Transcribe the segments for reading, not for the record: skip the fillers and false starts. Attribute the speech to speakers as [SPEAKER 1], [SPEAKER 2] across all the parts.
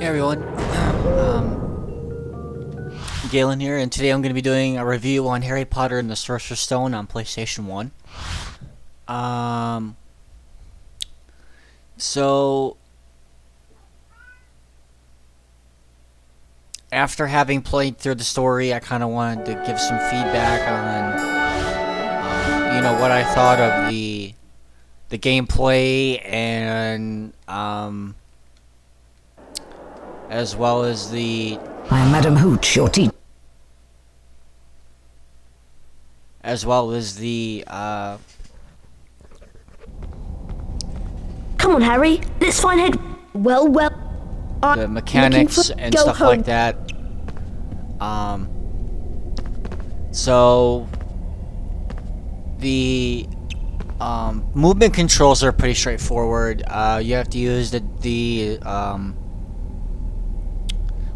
[SPEAKER 1] Hey everyone, Galen here, and today I'm going to be doing a review on Harry Potter and the Sorcerer's Stone on PlayStation 1. So, after having played through the story, I kind of wanted to give some feedback on, what I thought of the gameplay and, as well as the...
[SPEAKER 2] I am Madam Hooch, your teacher.
[SPEAKER 1] As well as the,
[SPEAKER 2] Come on, Harry. Let's find head. Well.
[SPEAKER 1] the mechanics and stuff like that. So the movement controls are pretty straightforward. You have to use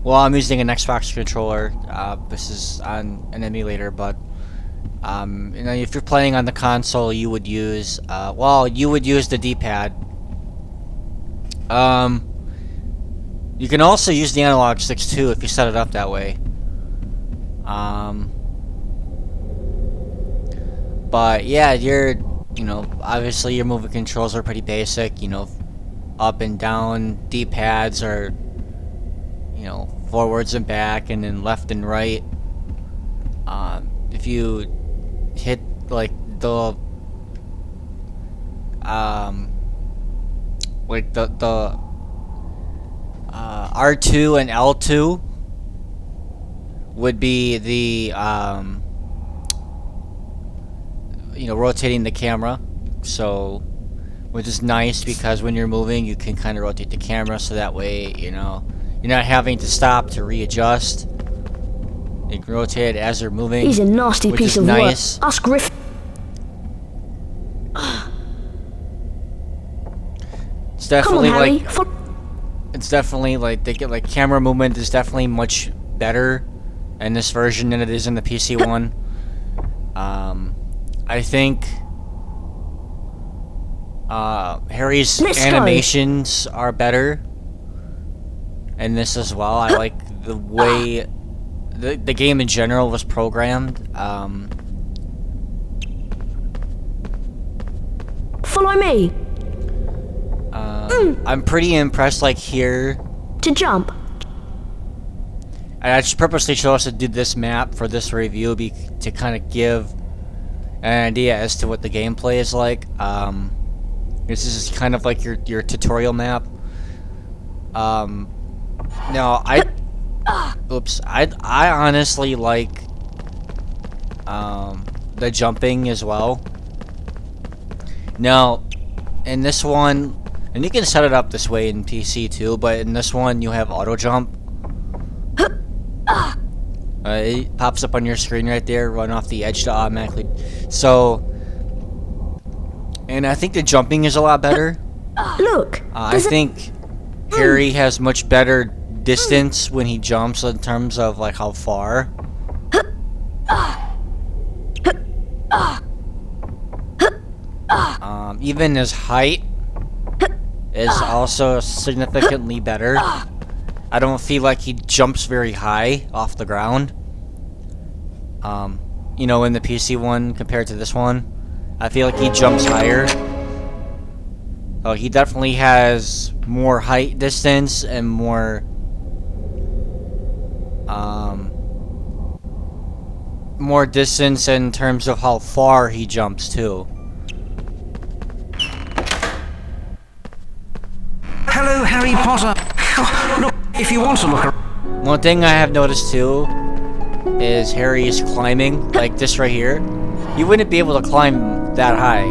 [SPEAKER 1] well, I'm using an Xbox controller. This is on an emulator, but if you're playing on the console, you would use the D-pad. You can also use the analog sticks too if you set it up that way. But yeah, obviously your movement controls are pretty basic. Up and down D-pads are, forwards and back, and then left and right. If you hit like the R2 and L2 would be the rotating the camera, so which is nice because when you're moving you can kind of rotate the camera, so that way you're not having to stop to readjust. You can rotate it as you're moving.
[SPEAKER 2] He's a nasty piece of
[SPEAKER 1] nice.
[SPEAKER 2] Work. Ask Griff.
[SPEAKER 1] It's definitely
[SPEAKER 2] Come on, Harry.
[SPEAKER 1] it's definitely like camera movement is definitely much better in this version than it is in the PC one. I think Harry's animations are better in this as well. I like the way the game in general was programmed.
[SPEAKER 2] Follow me.
[SPEAKER 1] I'm pretty impressed, like here.
[SPEAKER 2] To jump.
[SPEAKER 1] I just purposely chose to do this map for this review to kind of give an idea as to what the gameplay is like. This is kind of like your tutorial map. Now I honestly like the jumping as well. Now in this one, and you can set it up this way in PC too, but in this one you have auto jump. It pops up on your screen right there, run off the edge to automatically. So, and I think the jumping is a lot better.
[SPEAKER 2] Look.
[SPEAKER 1] I think Harry has much better distance when he jumps in terms of like how far. Even his height is also significantly better. I don't feel like he jumps very high off the ground. In the PC one compared to this one, I feel like he jumps higher. Oh, he definitely has more height distance and more distance in terms of how far he jumps too.
[SPEAKER 3] Hello, Harry Potter. Look, if you want to look around.
[SPEAKER 1] One thing I have noticed too is Harry is climbing, like this right here. You wouldn't be able to climb that high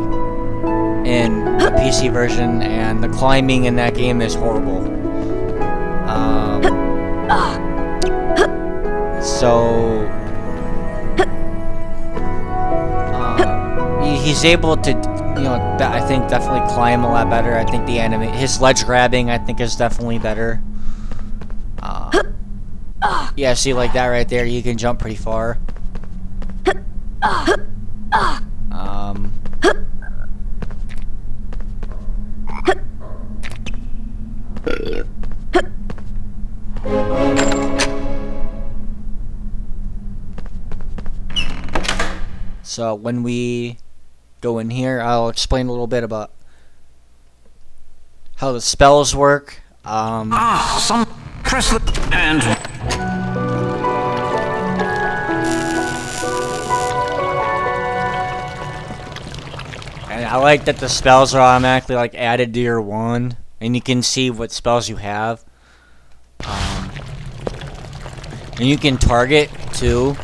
[SPEAKER 1] in the PC version, and the climbing in that game is horrible. He's able to, I think definitely climb a lot better. I think his ledge grabbing, I think, is definitely better. Yeah, see, like that right there, you can jump pretty far. So when we go in here, I'll explain a little bit about how the spells work.
[SPEAKER 3] Some press the and
[SPEAKER 1] And I like that the spells are automatically like added to your wand, and you can see what spells you have. And you can target too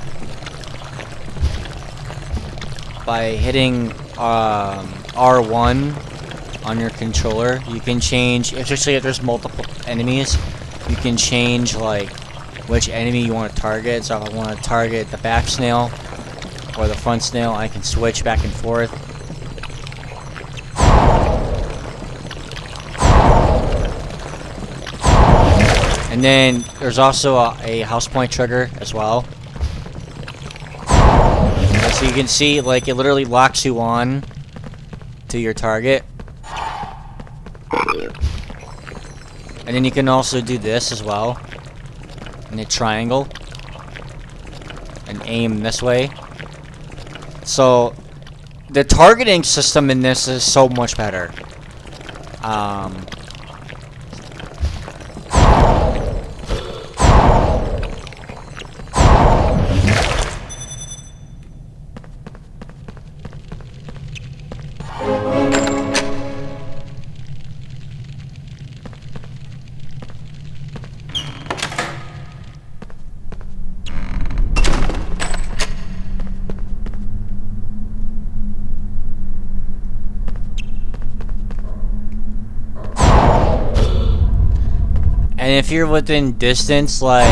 [SPEAKER 1] by hitting R1 on your controller. You can change, especially if there's multiple enemies, you can change like which enemy you want to target. So if I want to target the back snail or the front snail, I can switch back and forth. And then there's also a house point trigger as well. So you can see, like, it literally locks you on to your target. And then you can also do this as well. In a triangle. And aim this way. So, the targeting system in this is so much better. And if you're within distance, like...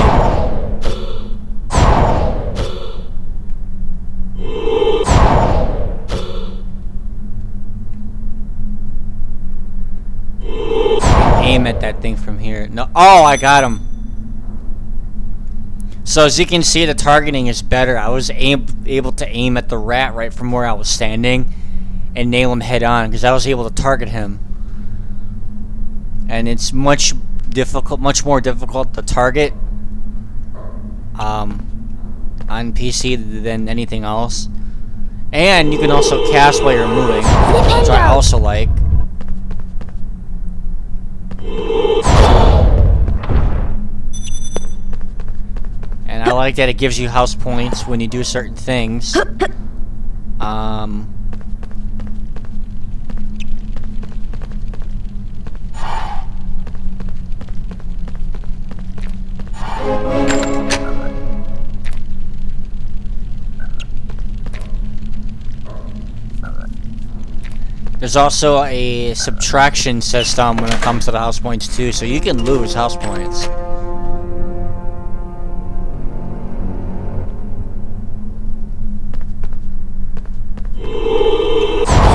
[SPEAKER 1] aim at that thing from here. No, oh, I got him. So as you can see, the targeting is better. I was able to aim at the rat right from where I was standing and nail him head on because I was able to target him. And it's much more difficult to target on PC than anything else. And you can also cast while you're moving, which I also like. And I like that it gives you house points when you do certain things. There's also a subtraction system when it comes to the house points too, so you can lose house points.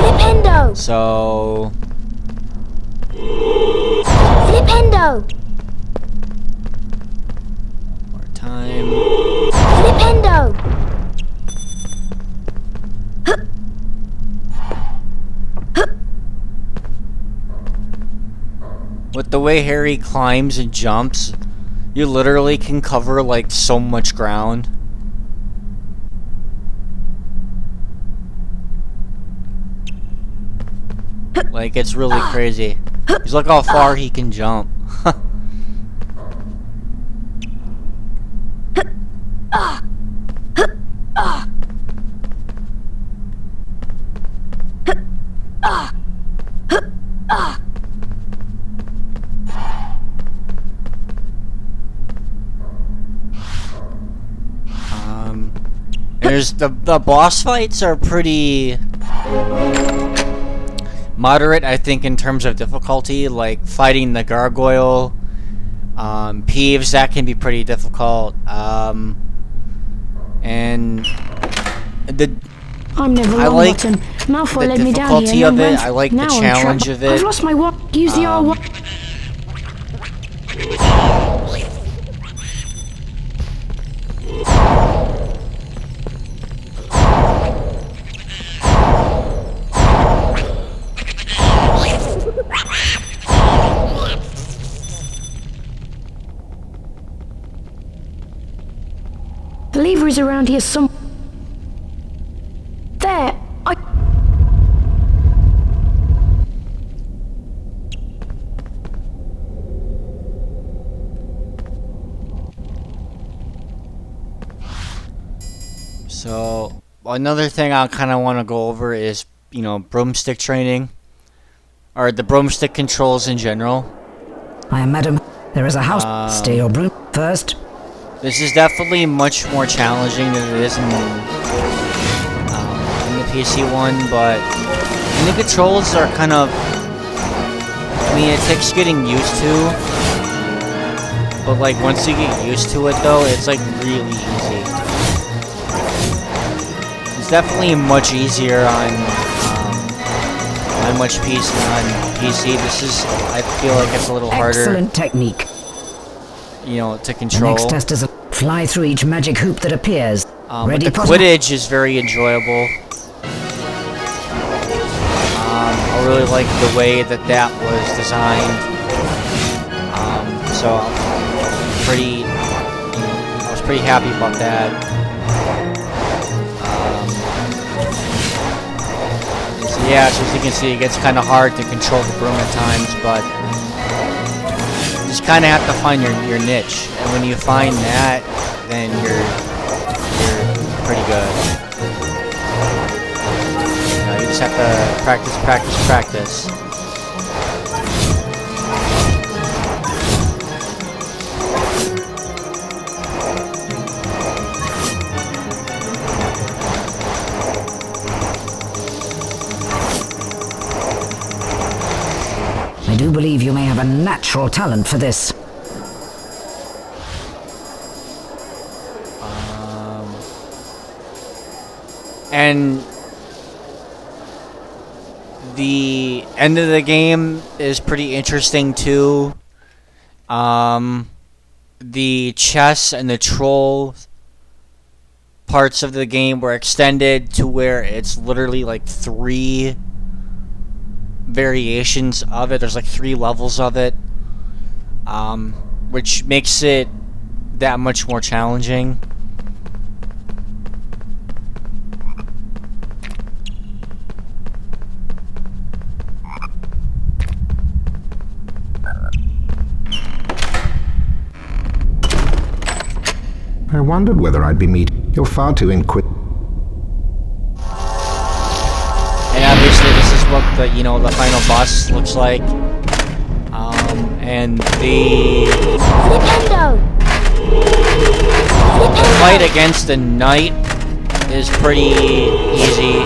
[SPEAKER 2] Flipendo!
[SPEAKER 1] So...
[SPEAKER 2] Flipendo!
[SPEAKER 1] more time.
[SPEAKER 2] Flipendo!
[SPEAKER 1] With the way Harry climbs and jumps, you literally can cover like so much ground. Like, it's really crazy. Just look how far he can jump. There's the boss fights are pretty moderate, I think, in terms of difficulty. Like fighting the gargoyle, Peeves, that can be pretty difficult. And the
[SPEAKER 2] I'm never
[SPEAKER 1] I
[SPEAKER 2] wrong,
[SPEAKER 1] like
[SPEAKER 2] Bottom. Malfoy
[SPEAKER 1] the
[SPEAKER 2] led me down
[SPEAKER 1] difficulty
[SPEAKER 2] here.
[SPEAKER 1] of
[SPEAKER 2] and
[SPEAKER 1] it. I like the
[SPEAKER 2] now I'm
[SPEAKER 1] challenge
[SPEAKER 2] trapped.
[SPEAKER 1] of it.
[SPEAKER 2] I've lost my what? Use the R1. The lever is around here some.
[SPEAKER 1] So another thing I kind of want to go over is, broomstick training, or the broomstick controls in general.
[SPEAKER 3] I am Madam. There is a house. Stay your broom first.
[SPEAKER 1] This is definitely much more challenging than it is in the PC one, but the controls are kind of, it takes getting used to, but like once you get used to it though, it's like really easy. It's definitely much easier on much PC on PC. This is, I feel like it's a little harder.
[SPEAKER 3] Excellent technique.
[SPEAKER 1] To
[SPEAKER 3] The
[SPEAKER 1] control.
[SPEAKER 3] next test is a fly through each magic hoop that appears.
[SPEAKER 1] But
[SPEAKER 3] Ready,
[SPEAKER 1] the
[SPEAKER 3] Potter?
[SPEAKER 1] Quidditch is very enjoyable. I really like the way that was designed. So I was pretty happy about that. So yeah, so as you can see, it gets kind of hard to control the broom at times, but you just kind of have to find your niche, and when you find that, then you're pretty good. You just have to practice.
[SPEAKER 3] I do believe you may have a natural talent for this.
[SPEAKER 1] And the end of the game is pretty interesting too. The chess and the troll parts of the game were extended to where it's literally like 3 variations of it. There's like 3 levels of it, which makes it that much more challenging.
[SPEAKER 4] I wondered whether I'd be meeting. You're far too inquisitive.
[SPEAKER 1] And obviously this is what the final boss looks like. And the fight against the knight is pretty easy.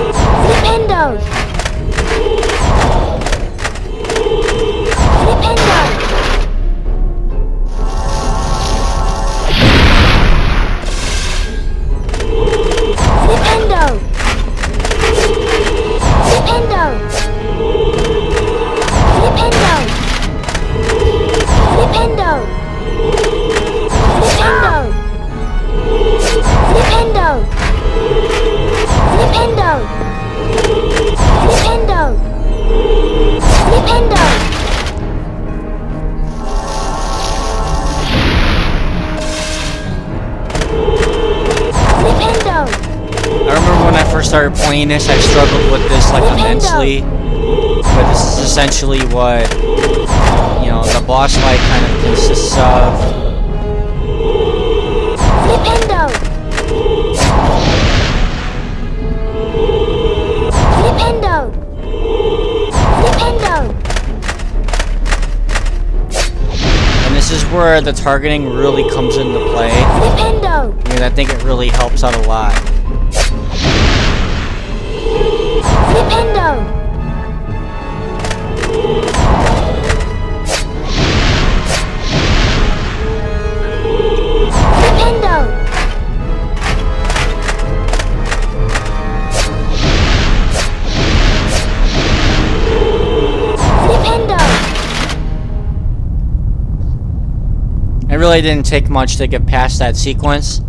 [SPEAKER 1] I remember when I first started playing this, I struggled with this like immensely, but this is essentially what the boss fight kind of consists of. And this is where the targeting really comes into play. And I think it really helps out a lot. It really didn't take much to get past that sequence.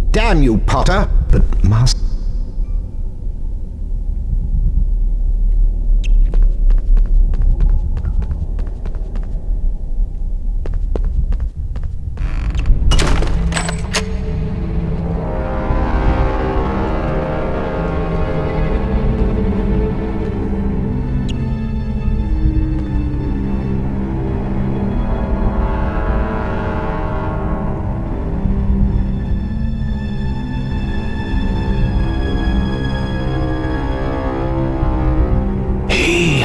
[SPEAKER 4] Damn you, Potter! But Master...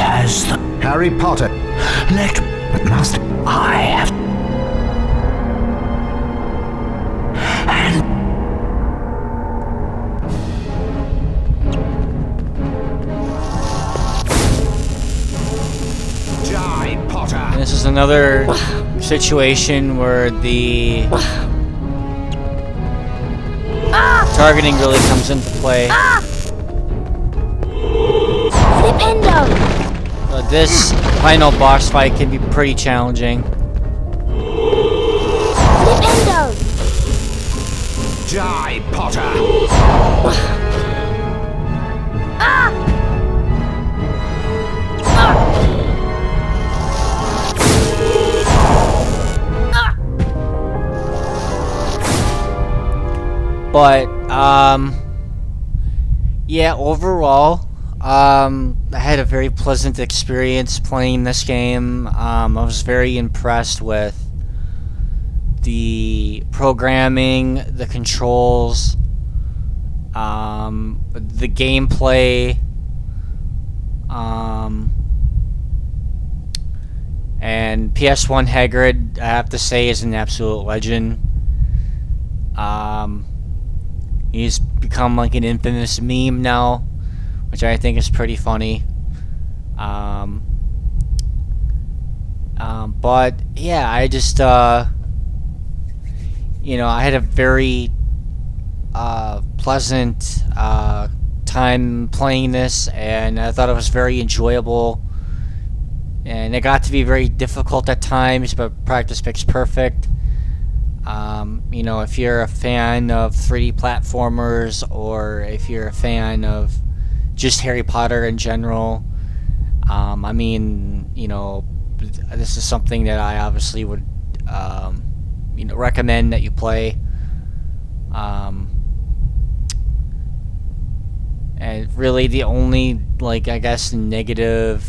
[SPEAKER 3] has the...
[SPEAKER 4] Harry Potter.
[SPEAKER 3] Let...
[SPEAKER 4] But Master,
[SPEAKER 3] I have... And...
[SPEAKER 4] die, Potter.
[SPEAKER 1] And this is another situation where the targeting really comes into play.
[SPEAKER 2] Flipendo!
[SPEAKER 1] This final boss fight can be pretty challenging.
[SPEAKER 2] Flipendo!
[SPEAKER 4] Die, Potter.
[SPEAKER 1] But yeah, overall, I had a very pleasant experience playing this game. I was very impressed with the programming, the controls, the gameplay, and PS1 Hagrid, I have to say, is an absolute legend. He's become like an infamous meme now, which I think is pretty funny. But yeah, I just you know, I had a very pleasant time playing this, and I thought it was very enjoyable. And it got to be very difficult at times, but practice makes perfect. You know, if you're a fan of 3D platformers, or if you're a fan of just Harry Potter in general, I mean, you know, this is something that I obviously would, you know, recommend that you play. And really the only, like, I guess, negative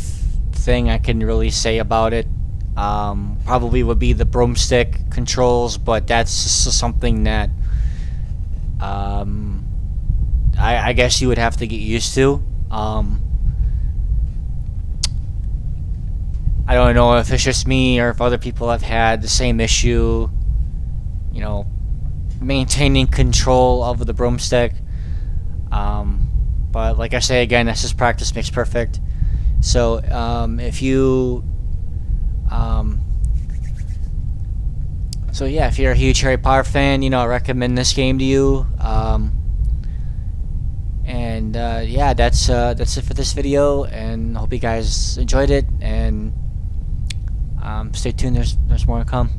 [SPEAKER 1] thing I can really say about it probably would be the broomstick controls, but that's just something that I guess you would have to get used to. I don't know if it's just me or if other people have had the same issue, you know, maintaining control of the broomstick. But like I say again, that's just practice makes perfect. So if you so yeah, if you're a huge Harry Potter fan, you know, I recommend this game to you. And yeah, that's it for this video, and I hope you guys enjoyed it, and stay tuned, there's more to come.